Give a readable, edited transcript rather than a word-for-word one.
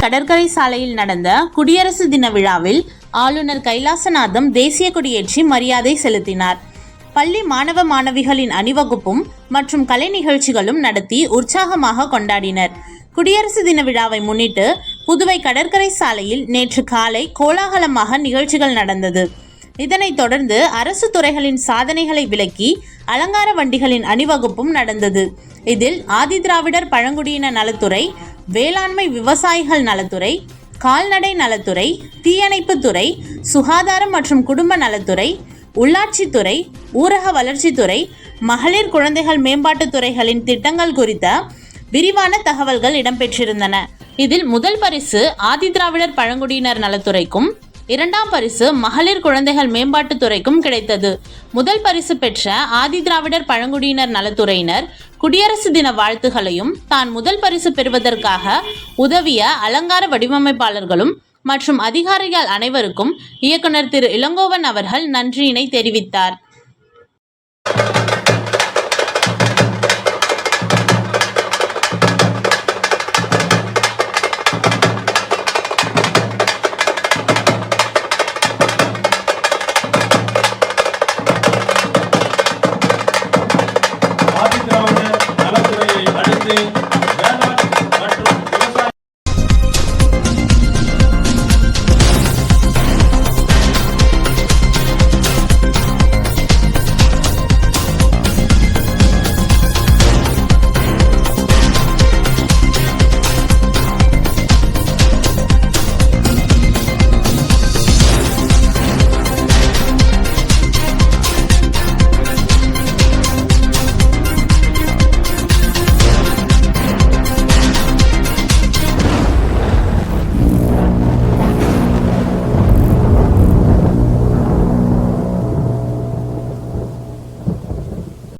கடற்கரை சாலையில் நடந்த குடியரசு தின விழாவில் ஆளுநர் கைலாசநாதம் தேசிய கொடியேற்றி மரியாதை செலுத்தினார். பள்ளி மாணவ மாணவிகளின் அணிவகுப்பும் மற்றும் கலை நிகழ்ச்சிகளும் நடத்தி உற்சாகமாக கொண்டாடினர். குடியரசு தின விழாவை முன்னிட்டு புதுவை கடற்கரை சாலையில் நேற்று காலை கோலாகலமாக நிகழ்ச்சிகள் நடந்தது. இதனைத் தொடர்ந்து அரசு துறைகளின் சாதனைகளை விளக்கி அலங்கார வண்டிகளின் அணிவகுப்பும் நடந்தது. இதில் ஆதிதிராவிடர் பழங்குடியின நலத்துறை, வேளாண்மை விவசாயிகள் நலத்துறை, கால்நடை நலத்துறை, தீயணைப்புத்துறை, சுகாதாரம் மற்றும் குடும்ப நலத்துறை, உள்ளாட்சித்துறை, ஊரக வளர்ச்சித்துறை, மகளிர் குழந்தைகள் மேம்பாட்டுத் துறைகளின் திட்டங்கள் குறித்த விரிவான தகவல்கள் இடம்பெற்றிருந்தன. இதில் முதல் பரிசு ஆதிதிராவிடர் பழங்குடியினர் நலத்துறைக்கும், இரண்டாம் பரிசு மகளிர் குழந்தைகள் மேம்பாட்டுத் துறைக்கும் கிடைத்தது. முதல் பரிசு பெற்ற ஆதிதிராவிடர் பழங்குடியினர் நலத்துறையினர் குடியரசு தின வாழ்த்துகளையும், தான் முதல் பரிசு பெறுவதற்காக உதவிய அலங்கார வடிவமைப்பாளர்களும் மற்றும் அதிகாரிகள் அனைவருக்கும் இயக்குனர் திரு இளங்கோவன் அவர்கள் நன்றியினை தெரிவித்தார்.